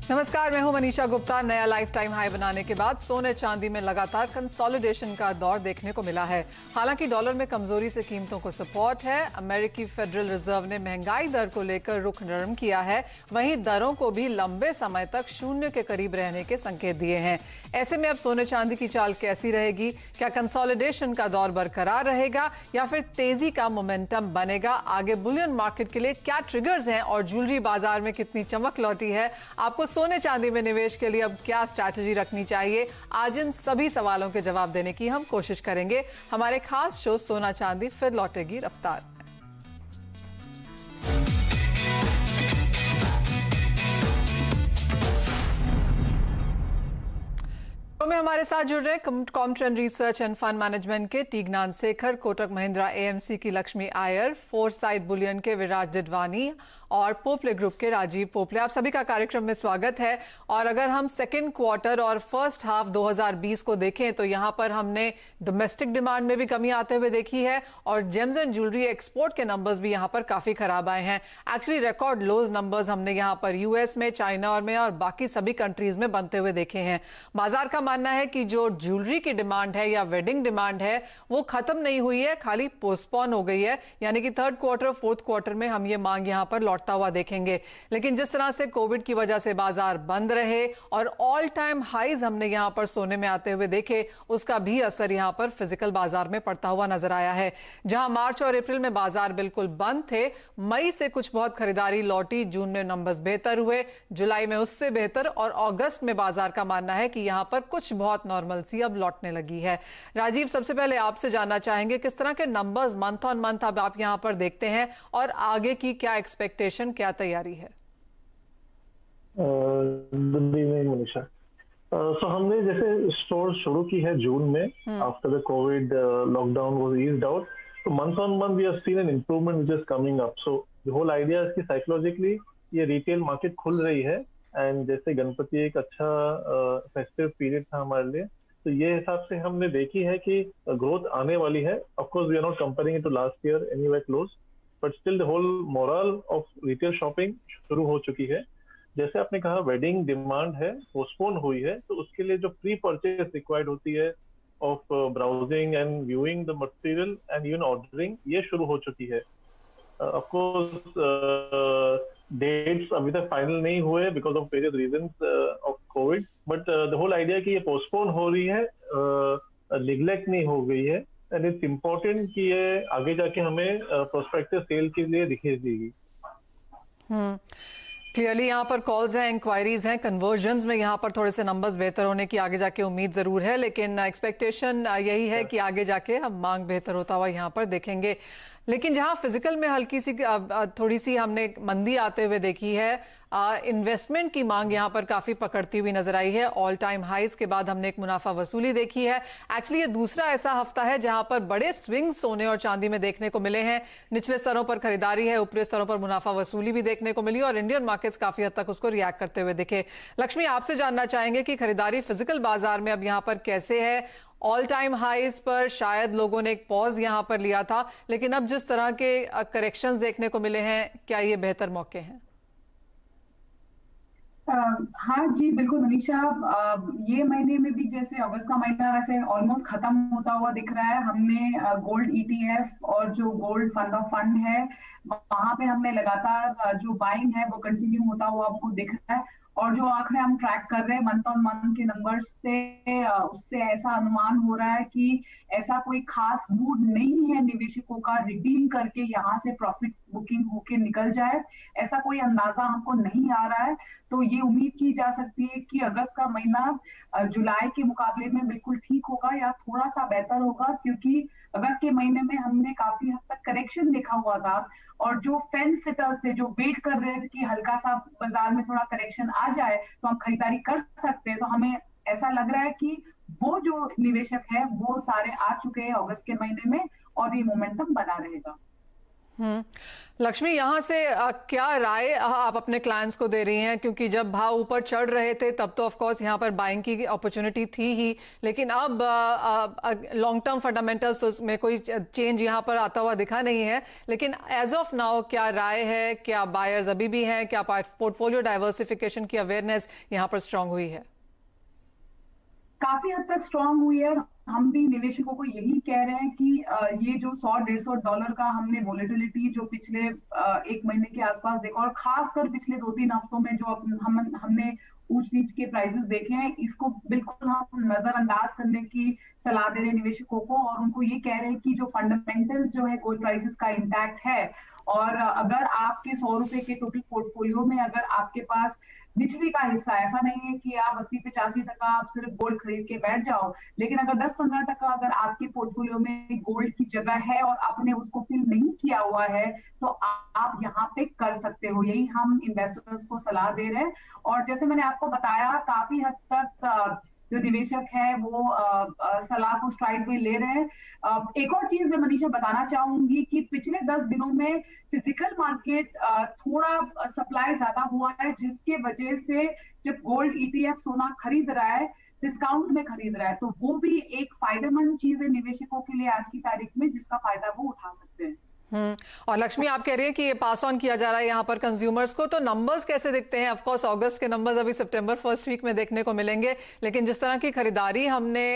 नमस्कार, मैं हूं मनीषा गुप्ता। नया लाइफ टाइम हाई बनाने के बाद सोने चांदी में लगातार कंसोलिडेशन का दौर देखने को मिला है। हालांकि डॉलर में कमजोरी से कीमतों को सपोर्ट है। अमेरिकी फेडरल रिजर्व ने महंगाई दर को लेकर रुख नरम किया है, वहीं दरों को भी लंबे समय तक शून्य के करीब रहने के संकेत दिए हैं। ऐसे में अब सोने चांदी की चाल कैसी रहेगी? क्या कंसोलिडेशन का दौर बरकरार रहेगा या फिर तेजी का मोमेंटम बनेगा? आगे बुलियन मार्केट के लिए क्या ट्रिगर्स हैं और ज्वेलरी बाजार में कितनी चमक लौटी है? आपको सोने चांदी में निवेश के लिए अब क्या स्ट्रैटेजी रखनी चाहिए? आज इन सभी सवालों के जवाब देने की हम कोशिश करेंगे। हमारे खास शो सोना चांदी फिर लौटेगी रफ्तार। में हमारे साथ जुड़ रहे कॉमट्रेंड रिसर्च एंड फंड मैनेजमेंट के टी ज्ञानशेखर, कोटक महिंद्रा एएमसी की लक्ष्मी आयर, फोरसाइट बुलियन के विराज दिडवानी और पोपले ग्रुप के राजीव पोपले। आप सभी का कार्यक्रम में स्वागत है। और अगर हम सेकेंड क्वार्टर और फर्स्ट हाफ 2020 को देखें तो यहाँ पर हमने डोमेस्टिक डिमांड में भी कमी आते हुए देखी है और जेम्स एंड ज्वेलरी एक्सपोर्ट के नंबर्स भी यहाँ पर काफी खराब आए हैं। एक्चुअली रिकॉर्ड लोज नंबर्स हमने यहाँ पर यूएस में, चाइना और में और बाकी सभी कंट्रीज में बनते हुए देखे हैं। बाजार का मानना है कि जो ज्वेलरी की डिमांड है या वेडिंग डिमांड है वो खत्म नहीं हुई है, खाली पोस्टपोन हो गई है। यानी कि थर्ड क्वार्टर फोर्थ क्वार्टर में हम ये मांग यहाँ पर लौटता हुआ देखेंगे। लेकिन जिस तरह से कोविड की वजह से बाजार बंद रहे और ऑल टाइम हाईज हमने यहाँ पर सोने में आते हुए देखे, उसका भी असर यहाँ पर फिजिकल बाजार में पड़ता हुआ नजर आया है। जहां मार्च और अप्रैल में बाजार बिल्कुल बंद थे, मई से कुछ बहुत खरीदारी लौटी, जून में नंबर्स बेहतर हुए, जुलाई में उससे बेहतर और अगस्त में बाजार का मानना है कि यहाँ पर कुछ बहुत नॉर्मल सी अब लौटने लगी है। राजीव, सबसे पहले आपसे जानना चाहेंगे किस तरह के नंबर्स मंथ ऑन मंथ अब आप यहाँ पर देखते हैं और आगे की क्या एक्सपेक्टेशन, क्या तैयारी है? Good evening Manisha. सो हमने जैसे स्टोर शुरू की है जून में, after the covid lockdown was eased out, तो month on month we have seen an improvement which is coming up. So the whole idea is कि साइकोलॉजिकली ये रिटेल मार्केट खुल रही है एंड जैसे गणपति एक अच्छा फेस्टिव पीरियड था हमारे लिए, तो ये हिसाब से हमने देखी है कि ग्रोथ आने वाली है। Of course we are not comparing it to last year anyway close, but still the whole moral of retail shopping शुरू हो चुकी है। जैसे आपने कहा वेडिंग डिमांड है, पोस्टपोन हुई है, तो उसके लिए जो प्री परचेज रिक्वायर्ड होती है of browsing and viewing the material and even ordering, ये शुरू हो चुकी है। ऑफ कोर्स डेट्स अभी तक फाइनल नहीं हुए because of various reasons of covid, but the whole idea कि ये पोस्टपोन हो रही है, निग्लेक्ट नहीं हो गई है एंड इट्स इम्पोर्टेंट कि ये आगे जाके हमें प्रोस्पेक्टिव सेल के लिए दिखेगी देगी। क्लियरली यहाँ पर कॉल्स हैं, इंक्वायरीज हैं, कन्वर्जन्स में यहाँ पर थोड़े से नंबर्स बेहतर होने की आगे जाके उम्मीद जरूर है, लेकिन एक्सपेक्टेशन यही है कि आगे जाके हम मांग बेहतर होता हुआ यहाँ पर देखेंगे। लेकिन जहां फिजिकल में हल्की सी थोड़ी सी हमने मंदी आते हुए देखी है, इन्वेस्टमेंट की मांग यहां पर काफी पकड़ती हुई नजर आई है। ऑल टाइम हाईज के बाद हमने एक मुनाफा वसूली देखी है। एक्चुअली ये दूसरा ऐसा हफ्ता है जहां पर बड़े स्विंग सोने और चांदी में देखने को मिले हैं। निचले स्तरों पर खरीदारी है, ऊपरी स्तरों पर मुनाफा वसूली भी देखने को मिली और इंडियन मार्केट्स काफी हद तक उसको रिएक्ट करते हुए दिखे। लक्ष्मी, आपसे जानना चाहेंगे कि खरीदारी फिजिकल बाजार में अब यहाँ पर कैसे है? ऑल टाइम हाईज पर शायद लोगों ने एक पॉज यहां पर लिया था, लेकिन अब जिस तरह के करेक्शंस देखने को मिले हैं, क्या ये बेहतर मौके हैं? हाँ जी, बिल्कुल मनीषा। ये महीने में भी जैसे अगस्त का महीना वैसे ऑलमोस्ट खत्म होता हुआ दिख रहा है। हमने गोल्ड ईटीएफ और जो गोल्ड फंड ऑफ फंड है वहां पे हमने लगातार जो बाइंग है वो कंटिन्यू होता हुआ आपको दिख रहा है। और जो आंकड़े हम ट्रैक कर रहे हैं मंथ ऑन मंथ के नंबर्स से, उससे ऐसा अनुमान हो रहा है कि ऐसा कोई खास मूड नहीं है निवेशकों का रिडीम करके यहाँ से प्रॉफिट बुकिंग होके निकल जाए, ऐसा कोई अंदाजा हमको नहीं आ रहा है। तो ये उम्मीद की जा सकती है कि अगस्त का महीना जुलाई के मुकाबले में बिल्कुल ठीक होगा या थोड़ा सा बेहतर होगा, क्योंकि अगस्त के महीने में हमने काफी हद तक करेक्शन देखा हुआ था और जो फेंस सिटर्स थे जो वेट कर रहे थे कि हल्का सा बाजार में थोड़ा करेक्शन आ जाए तो हम खरीदारी कर सकते हैं, तो हमें ऐसा लग रहा है कि वो जो निवेशक है वो सारे आ चुके हैं अगस्त के महीने में और ये मोमेंटम बना रहेगा। लक्ष्मी, यहाँ से क्या राय आप अपने क्लाइंट्स को दे रही हैं, क्योंकि जब भाव ऊपर चढ़ रहे थे तब तो ऑफ कोर्स यहाँ पर बाइंग की अपॉर्चुनिटी थी ही, लेकिन अब लॉन्ग टर्म फंडामेंटल्स तो उसमें कोई चेंज यहाँ पर आता हुआ दिखा नहीं है, लेकिन एज ऑफ नाउ क्या राय है? क्या बायर्स अभी भी हैं? क्या पोर्टफोलियो डाइवर्सिफिकेशन की अवेयरनेस यहाँ पर स्ट्रांग हुई है? काफी हद तक स्ट्रांग हुई है। हम भी निवेशकों को यही कह रहे हैं कि ये जो $100-150 का हमने वोलेटिलिटी जो पिछले एक महीने के आसपास देखा, और खासकर पिछले 2-3 हफ्तों में जो हमने ऊंच नीच के प्राइसेस देखे हैं, इसको बिल्कुल हम नजरअंदाज करने की सलाह दे रहे हैं निवेशकों को, और उनको ये कह रहे हैं कि जो फंडामेंटल्स जो है गोल्ड प्राइसेस का इंटैक्ट है, और अगर आपके 100 रुपए के टोटल पोर्टफोलियो में अगर आपके पास बिजली का हिस्सा, ऐसा नहीं है कि आप 80-85% आप सिर्फ गोल्ड खरीद के बैठ जाओ, लेकिन अगर 10-15% अगर आपके पोर्टफोलियो में गोल्ड की जगह है और आपने उसको फिल नहीं किया हुआ है, तो आप यहाँ पे कर सकते हो। यही हम इन्वेस्टर्स को सलाह दे रहे हैं। और जैसे मैंने आपको बताया, काफी हद तक जो निवेशक है वो सलाह को स्ट्राइड में ले रहे हैं। एक और चीज मैं मनीषा बताना चाहूंगी कि पिछले 10 दिनों में फिजिकल मार्केट थोड़ा सप्लाई ज्यादा हुआ है, जिसके वजह से जब गोल्ड ईटीएफ सोना खरीद रहा है, डिस्काउंट में खरीद रहा है, तो वो भी एक फायदेमंद चीज है निवेशकों के लिए आज की तारीख में, जिसका फायदा वो उठा सकते हैं। और लक्ष्मी, आप कह रही है कि ये पास ऑन किया जा रहा है यहाँ पर कंज्यूमर्स को, तो नंबर्स कैसे दिखते हैं? ऑफ कोर्स अगस्त के नंबर्स अभी सितंबर फर्स्ट वीक में देखने को मिलेंगे, लेकिन जिस तरह की खरीदारी हमने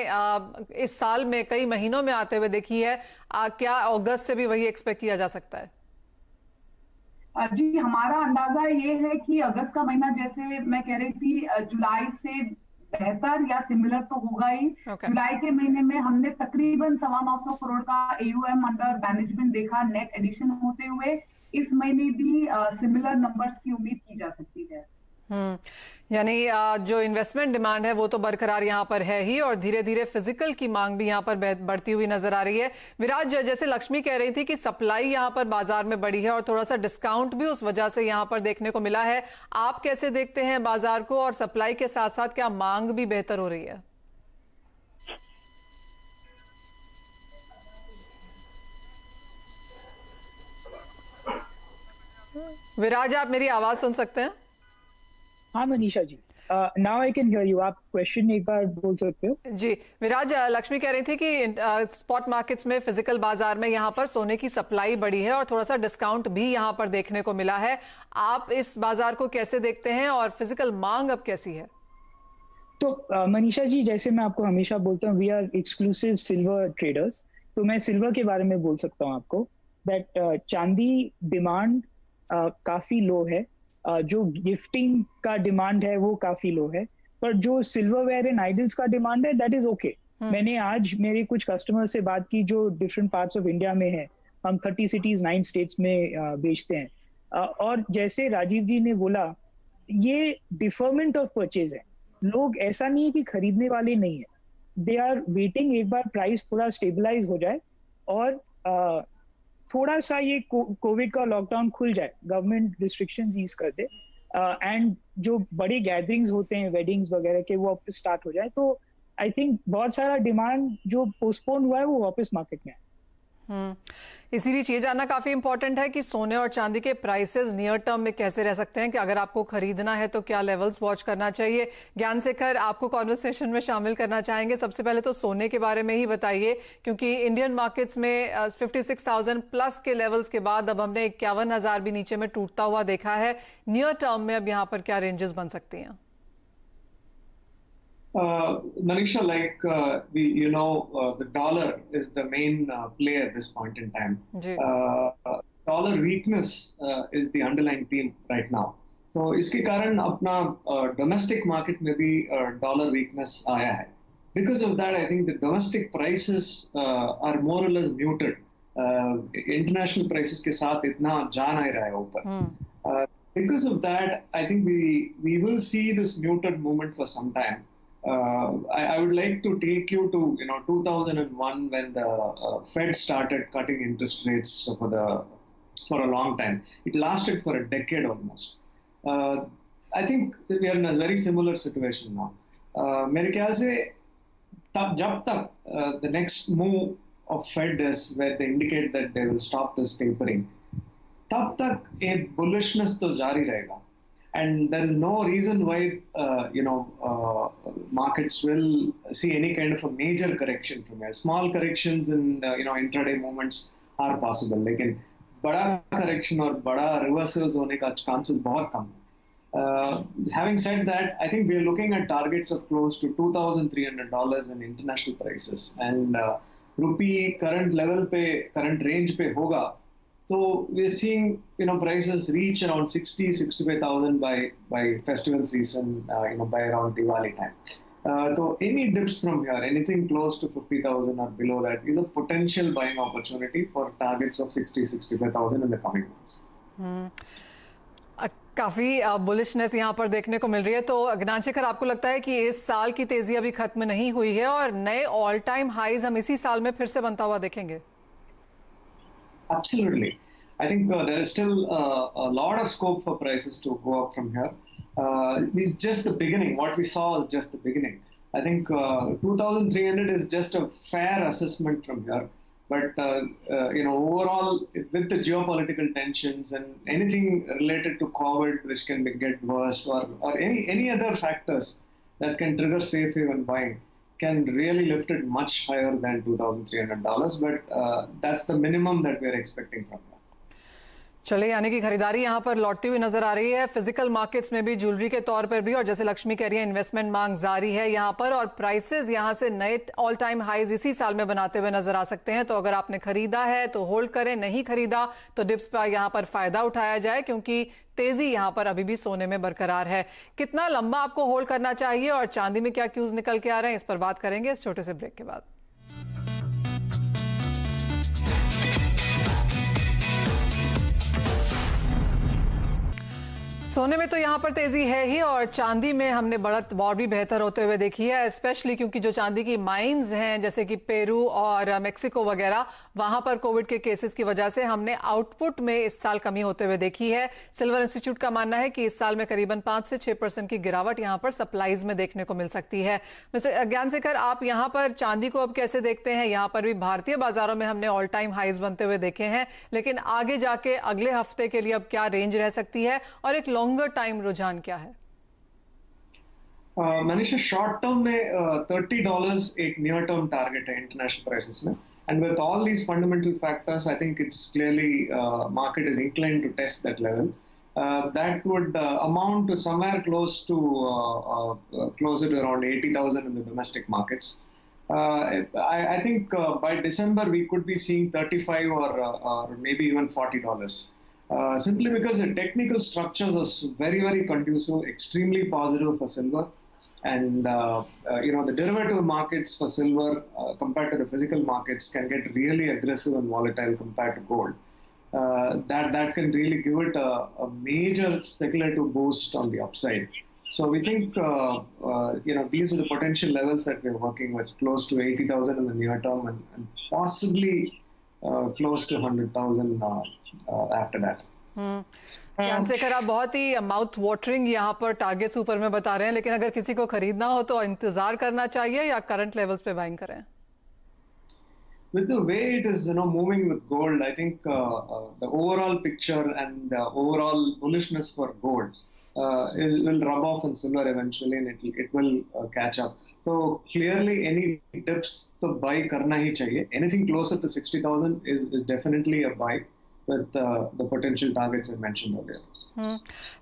इस साल में कई महीनों में आते हुए देखी है, क्या अगस्त से भी वही एक्सपेक्ट किया जा सकता है? जी, हमारा अंदाजा ये है कि अगस्त का महीना, जैसे मैं कह रही थी, जुलाई से बेहतर या सिमिलर तो होगा ही। जुलाई के महीने में हमने तकरीबन 925 करोड़ का AUM अंडर मैनेजमेंट देखा, नेट एडिशन होते हुए। इस महीने भी सिमिलर नंबर्स की उम्मीद की जा सकती है। यानी जो इन्वेस्टमेंट डिमांड है वो तो बरकरार यहाँ पर है ही, और धीरे धीरे फिजिकल की मांग भी यहाँ पर बढ़ती हुई नजर आ रही है। विराज, जैसे लक्ष्मी कह रही थी कि सप्लाई यहाँ पर बाजार में बढ़ी है और थोड़ा सा डिस्काउंट भी उस वजह से यहाँ पर देखने को मिला है, आप कैसे देखते हैं बाजार को? और सप्लाई के साथ साथ क्या मांग भी बेहतर हो रही है? विराज, आप मेरी आवाज सुन सकते हैं? हाँ Manisha ji, now I can hear you. आप क्वेश्चन एक बार बोल सकते हो? जी विराज, लक्ष्मी कह रही थी कि स्पॉट मार्केट्स में, फिजिकल बाजार में यहाँ पर सोने की सप्लाई बढ़ी है और थोड़ा सा डिस्काउंट भी यहाँ पर देखने को मिला है। आप इस बाजार को कैसे देखते हैं और फिजिकल मांग अब कैसी है? तो मनीषा जी, जैसे मैं आपको हमेशा बोलता हूँ, we are exclusive silver traders, तो मैं सिल्वर के बारे में बोल सकता हूँ आपको दैट चांदी डिमांड काफी लो है, जो गिफ्टिंग का डिमांड है वो काफी लो है, पर जो सिल्वरवेयर एंड आइडल्स का डिमांड है दैट इज ओके। मैंने आज मेरे कुछ कस्टमर से बात की जो डिफरेंट पार्ट्स ऑफ इंडिया में है, हम 30 सिटीज 9 स्टेट्स में बेचते हैं, और जैसे राजीव जी ने बोला, ये डिफरमेंट ऑफ परचेज है। लोग ऐसा नहीं है कि खरीदने वाले नहीं है, दे आर वेटिंग एक बार प्राइस थोड़ा स्टेबलाइज हो जाए और थोड़ा सा ये कोविड का लॉकडाउन खुल जाए, गवर्नमेंट रिस्ट्रिक्शंस ईज कर दे, एंड जो बड़े गैदरिंग्स होते हैं वेडिंग्स वगैरह के वो वापस स्टार्ट हो जाए, तो आई थिंक बहुत सारा डिमांड जो पोस्टपोन हुआ है वो वापस मार्केट में आए। इसी बीच ये जानना काफी इंपॉर्टेंट है कि सोने और चांदी के प्राइसेस नियर टर्म में कैसे रह सकते हैं, कि अगर आपको खरीदना है तो क्या लेवल्स वॉच करना चाहिए। ज्ञान शेखर, आपको कॉन्वर्सेशन में शामिल करना चाहेंगे। सबसे पहले तो सोने के बारे में ही बताइए, क्योंकि इंडियन मार्केट्स में 56,000 प्लस के लेवल्स के बाद अब हमने 51,000 भी नीचे में टूटता हुआ देखा है। नियर टर्म में अब यहाँ पर क्या रेंजेस बन सकती हैं? Manisha, like the dollar is the main play at this point in time. Dollar weakness is the underlying theme right now. तो इसके कारण अपना domestic market में भी dollar weakness आया है. Because of that, I think the domestic prices are more or less muted. International prices के साथ इतना जा नहीं रहा है ऊपर. Because of that, I think we will see this muted movement for some time. I would like to take you to 2001 when the Fed started cutting interest rates for a long time. It lasted for a decade almost. I think we are in a very similar situation now. मेरे ख्याल से जब तक the next move of Fed is where they indicate that they will stop this tapering, तब तक एक bullishness तो जारी रहेगा. And there is no reason why markets will see any kind of a major correction from here. Small corrections in intraday movements are possible. लेकिन बड़ा correction और बड़ा reversals होने का chances बहुत कम है. Having said that, I think we are looking at targets of close to $2,300 in international prices, and rupee current level पे current range पे होगा. So we're seeing prices reach around 65,000 by festival season, by around Diwali time. So any dips from here, anything close to 50,000 or below that, is a potential buying opportunity for targets of 65,000 in the coming months. काफी bullishness यहाँ पर देखने को मिल रही है. तो ज्ञानशेखर, आपको लगता है कि इस साल की तेजी अभी खत्म नहीं हुई है और नए ऑल टाइम हाईज हम इसी साल में फिर से बनता हुआ देखेंगे? Absolutely. I think there is still a lot of scope for prices to go up from here. It's just the beginning. What we saw is just the beginning. I think 2,300 is just a fair assessment from here. But overall, with the geopolitical tensions and anything related to COVID, which can get worse, or any other factors that can trigger safe haven buying, can really lift it much higher than $2,300. But that's the minimum that we are expecting from that. चलिए, यानी कि खरीदारी यहाँ पर लौटती हुई नजर आ रही है फिजिकल मार्केट्स में भी, ज्वेलरी के तौर पर भी, और जैसे लक्ष्मी कह रही है इन्वेस्टमेंट मांग जारी है यहाँ पर और प्राइसेस यहाँ से नए ऑल टाइम हाईज इसी साल में बनाते हुए नजर आ सकते हैं. तो अगर आपने खरीदा है तो होल्ड करें, नहीं खरीदा तो डिप्स पर यहाँ पर फायदा उठाया जाए, क्योंकि तेजी यहाँ पर अभी भी सोने में बरकरार है. कितना लंबा आपको होल्ड करना चाहिए और चांदी में क्या क्यूज निकल के आ रहे हैं, इस पर बात करेंगे इस छोटे से ब्रेक के बाद. सोने में तो यहाँ पर तेजी है ही और चांदी में हमने बढ़त और भी बेहतर होते हुए देखी है, स्पेशली क्योंकि जो चांदी की माइंस हैं जैसे कि पेरू और मेक्सिको वगैरह, वहां पर कोविड के केसेस की वजह से हमने आउटपुट में इस साल कमी होते हुए देखी है. सिल्वर इंस्टीट्यूट का मानना है कि इस साल में करीबन 5 से 6% की गिरावट यहाँ पर सप्लाईज में देखने को मिल सकती है. मिस्टर ज्ञानशेखर, आप यहाँ पर चांदी को अब कैसे देखते हैं? यहाँ पर भी भारतीय बाजारों में हमने ऑल टाइम हाईज बनते हुए देखे हैं, लेकिन आगे जाके अगले हफ्ते के लिए अब क्या रेंज रह सकती है और एक लॉन्गर टाइम रुझान क्या है? मनीषा, शॉर्ट टर्म में $30 एक नियर टर्म टारगेट है इंटरनेशनल प्राइसेस में, and with all these fundamental factors I think it's clearly market is inclined to test that level. That would amount to somewhere close to closer to around 80,000 in the domestic markets. I think by December we could be seeing 35 or maybe even $40. Simply because the technical structures are very, very conducive, extremely positive for silver. And, the derivative markets for silver compared to the physical markets can get really aggressive and volatile compared to gold. That can really give it a major speculative boost on the upside. So we think, these are the potential levels that we're working with, close to 80,000 in the near term and possibly close to 100,000 after that. ज्ञानशेखर, आप बहुत ही mouth watering यहाँ पर targets ऊपर में बता रहे हैं, लेकिन अगर किसी को खरीदना हो तो इंतजार करना चाहिए या करंट लेवल्स पे बाइंग करें? With the way it is, moving with gold, I think the overall picture and the overall bullishness for gold will rub off on silver eventually, and it will catch up. So clearly, any dips to buy karna hi chahiye. Anything closer to 60,000 is definitely a buy with the potential targets I mentioned earlier.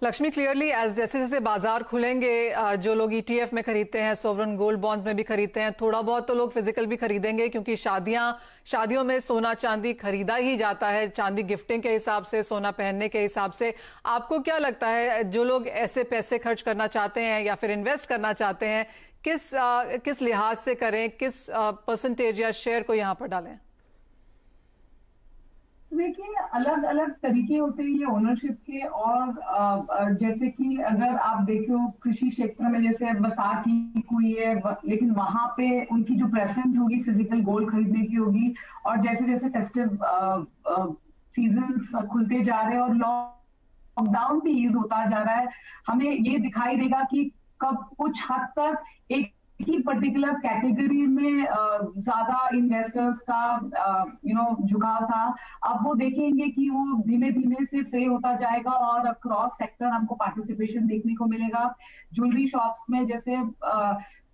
Lakshmi, clearly जैसे जैसे बाजार खुलेंगे, जो लोग ETF में खरीदते हैं, sovereign gold bonds में भी खरीदते हैं, थोड़ा बहुत तो लोग फिजिकल भी खरीदेंगे, क्योंकि शादियों में सोना चांदी खरीदा ही जाता है, चांदी गिफ्टिंग के हिसाब से, सोना पहनने के हिसाब से. आपको क्या लगता है, जो लोग ऐसे पैसे खर्च करना चाहते हैं या फिर इन्वेस्ट करना चाहते हैं, किस लिहाज से करें, किस परसेंटेज या शेयर को यहाँ पर डालें? देखिए, अलग अलग तरीके होते हैं ये ओनरशिप के, और जैसे कि अगर आप देखो कृषि क्षेत्र में, जैसे बैसाखी हुई है, लेकिन वहां पे उनकी जो प्रेफरेंस होगी फिजिकल गोल्ड खरीदने की होगी, और जैसे जैसे फेस्टिव सीजन खुलते जा रहे हैं और लॉकडाउन भी ईज होता जा रहा है, हमें ये दिखाई देगा कि कब कुछ हद तक एक की पर्टिकुलर कैटेगरी में ज्यादा इन्वेस्टर्स का झुकाव था। अब वो देखेंगे कि वो धीमे धीमे से फ्रे होता जाएगा और अक्रॉस सेक्टर हमको पार्टिसिपेशन देखने को मिलेगा। ज्वेलरी शॉप्स में जैसे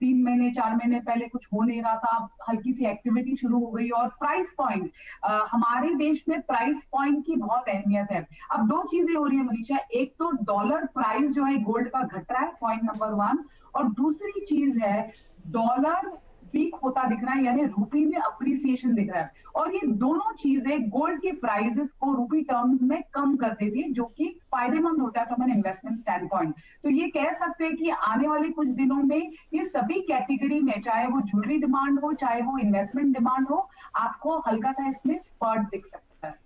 3 महीने 4 महीने पहले कुछ हो नहीं रहा था, हल्की सी एक्टिविटी शुरू हो गई। और प्राइस पॉइंट, हमारे देश में प्राइस पॉइंट की बहुत अहमियत है। अब 2 चीजें हो रही है मनीषा, एक तो डॉलर प्राइस जो है गोल्ड का घट रहा है, पॉइंट नंबर 1, और दूसरी चीज है डॉलर वीक होता दिख रहा है, यानी रूपी में अप्रिसिएशन दिख रहा है। और ये दोनों चीजें गोल्ड के प्राइसेस को रूपी टर्म्स में कम कर देती है, जो कि फायदेमंद होता है from an investment stand point. तो ये कह सकते हैं कि आने वाले कुछ दिनों में ये सभी कैटेगरी में, चाहे वो ज्वेलरी डिमांड हो, चाहे वो इन्वेस्टमेंट डिमांड हो, आपको हल्का सा इसमें स्पर्ट दिख सकता है।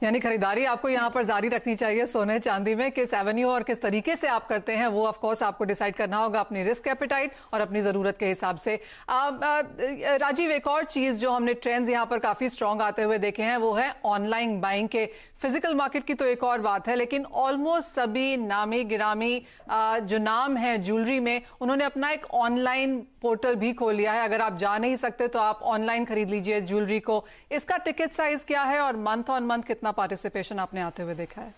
यानी खरीदारी आपको यहाँ पर जारी रखनी चाहिए सोने चांदी में। किस एवेन्यू और किस तरीके से आप करते हैं वो ऑफ कोर्स आपको डिसाइड करना होगा अपनी रिस्क एपेटाइट और अपनी ज़रूरत के हिसाब से। राजीव, एक और चीज़ जो हमने ट्रेंड्स यहाँ पर काफ़ी स्ट्रॉन्ग आते हुए देखे हैं वो है ऑनलाइन बाइंग के। फिजिकल मार्केट की तो एक और बात है, लेकिन ऑलमोस्ट सभी नामी गिरामी जो नाम है ज्वेलरी में, उन्होंने अपना एक ऑनलाइन पोर्टल भी खोल लिया है। अगर आप जा नहीं सकते तो आप ऑनलाइन खरीद लीजिए ज्वेलरी को। इसका टिकट साइज क्या है और मंथ ऑन मंथ कितना पार्टिसिपेशन आपने आते हुए देखा है?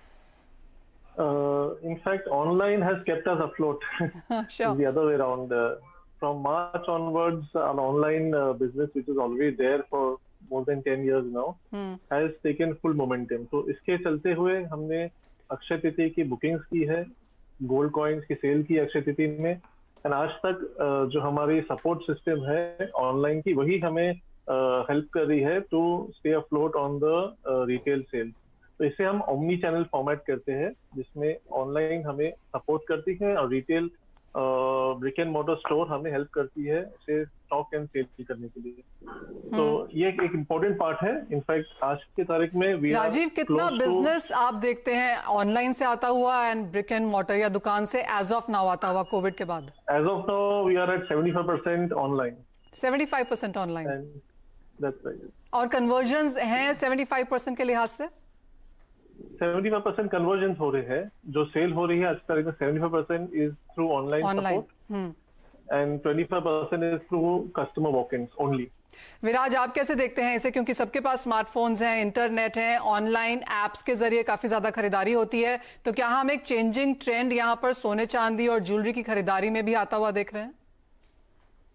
In fact, online has kept us afloat. Sure. The other way around. From March onwards, an online business which is already there for more than 10 years now has taken full momentum. तो इसके चलते हुए हमने अक्षय तृतीया की bookings की है, gold coins की cell की अक्षय तृतीया में, एंड आज तक जो हमारी सपोर्ट सिस्टम है ऑनलाइन की, वही हमें हेल्प कर रही है to stay afloat on the retail sale. तो इसे हम ओमनी चैनल फॉर्मेट करते हैं, जिसमें ऑनलाइन हमें सपोर्ट करती है और retail brick and motor store हमें हेल्प करती है इसे स्टॉक एंड सेल करने के लिए। तो ये एक इम्पोर्टेंट पार्ट है। इनफैक्ट आज की तारीख में राजीव, कितना बिजनेस आप देखते हैं ऑनलाइन से आता हुआ एंड ब्रिक एंड मोटर या दुकान से एज ऑफ नाउ आता हुआ कोविड के बाद? As of now we are at 75% online. 75% online, That's right. और कन्वर्जन्स हैं 75% के लिहाज से? 75% कन्वर्जन हो रहे हैं। जो सेल हो रही है आज तारीख में 75% is through online support and 25% is through customer walk ins only. Viraj, आप कैसे देखते हैं इसे? क्योंकि सबके पास स्मार्टफोन्स हैं, इंटरनेट है, ऑनलाइन एप्स के जरिए काफी ज्यादा खरीदारी होती है, तो क्या हम एक चेंजिंग ट्रेंड यहाँ पर सोने चांदी और ज्वेलरी की खरीदारी में भी आता हुआ देख रहे हैं?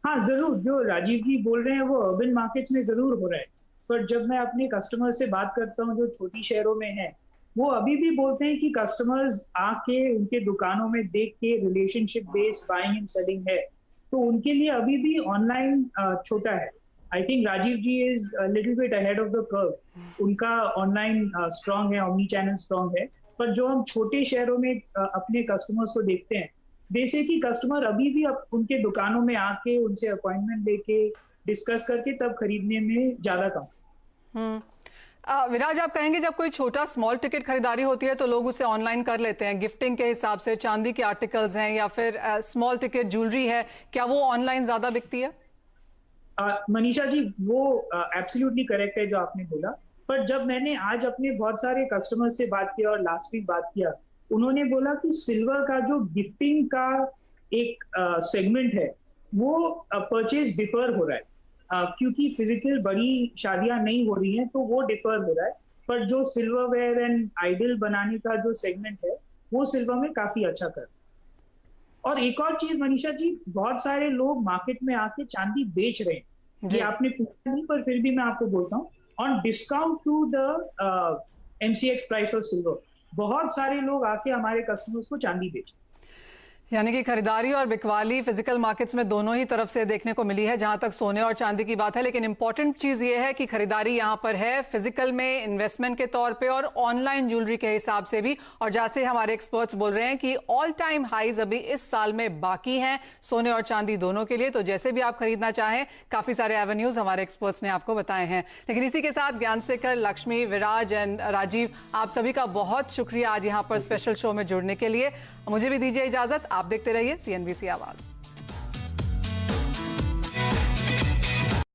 हाँ जरूर, जो राजीव जी बोल रहे हैं वो अर्बन मार्केट्स में जरूर हो रहा है, पर जब मैं अपने कस्टमर से बात करता हूँ जो छोटी शहरों में है, वो अभी भी बोलते हैं कि कस्टमर्स आके उनके दुकानों में देख के relationship based buying and selling है, तो उनके लिए अभी भी ऑनलाइन छोटा है। I think Rajeev ji is little bit ahead of the curve. उनका ऑनलाइन स्ट्रांग है, ओमनी चैनल स्ट्रांग है, पर जो हम छोटे शहरों में अपने कस्टमर्स को देखते हैं, जैसे कि कस्टमर अभी भी उनके दुकानों में आके उनसे अपॉइंटमेंट लेके डिस्कस करके तब खरीदने में ज्यादा कम। विराज, आप कहेंगे जब कोई छोटा स्मॉल टिकट खरीदारी होती है तो लोग उसे ऑनलाइन कर लेते हैं, गिफ्टिंग के हिसाब से चांदी के आर्टिकल्स हैं या फिर स्मॉल टिकट ज्वेलरी है, क्या वो ऑनलाइन ज्यादा बिकती है? मनीषा जी, वो एब्सोल्युटली करेक्ट है जो आपने बोला, पर जब मैंने आज अपने बहुत सारे कस्टमर से बात किया और लास्ट वीक बात किया, उन्होंने बोला कि सिल्वर का जो गिफ्टिंग का एक सेगमेंट है वो परचेज डिफर हो रहा है, क्योंकि फिजिकल बड़ी शादियां नहीं हो रही हैं तो वो डिफर हो रहा है, पर जो सिल्वर वेयर एंड आइडल बनाने का जो सेगमेंट है वो सिल्वर में काफी अच्छा कर। और एक और चीज मनीषा जी, बहुत सारे लोग मार्केट में आके चांदी बेच रहे हैं, ये आपने पूछा नहीं पर फिर भी मैं आपको बोलता हूँ, on discount to the MCX price of silver बहुत सारे लोग आके हमारे कस्टमर्स को चांदी बेच। यानी कि खरीदारी और बिकवाली फिजिकल मार्केट्स में दोनों ही तरफ से देखने को मिली है जहां तक सोने और चांदी की बात है। लेकिन इंपॉर्टेंट चीज ये है कि खरीदारी यहां पर है फिजिकल में इन्वेस्टमेंट के तौर पे और ऑनलाइन ज्वेलरी के हिसाब से भी। और जैसे हमारे एक्सपर्ट्स बोल रहे हैं कि ऑल टाइम हाईज अभी इस साल में बाकी हैं सोने और चांदी दोनों के लिए, तो जैसे भी आप खरीदना चाहें काफी सारे एवेन्यूज हमारे एक्सपर्ट्स ने आपको बताए हैं। लेकिन इसी के साथ ज्ञानशेखर, लक्ष्मी, विराज एंड राजीव, आप सभी का बहुत शुक्रिया आज यहाँ पर स्पेशल शो में जुड़ने के लिए। मुझे भी दीजिए इजाजत, आप देखते रहिए CNBC आवाज।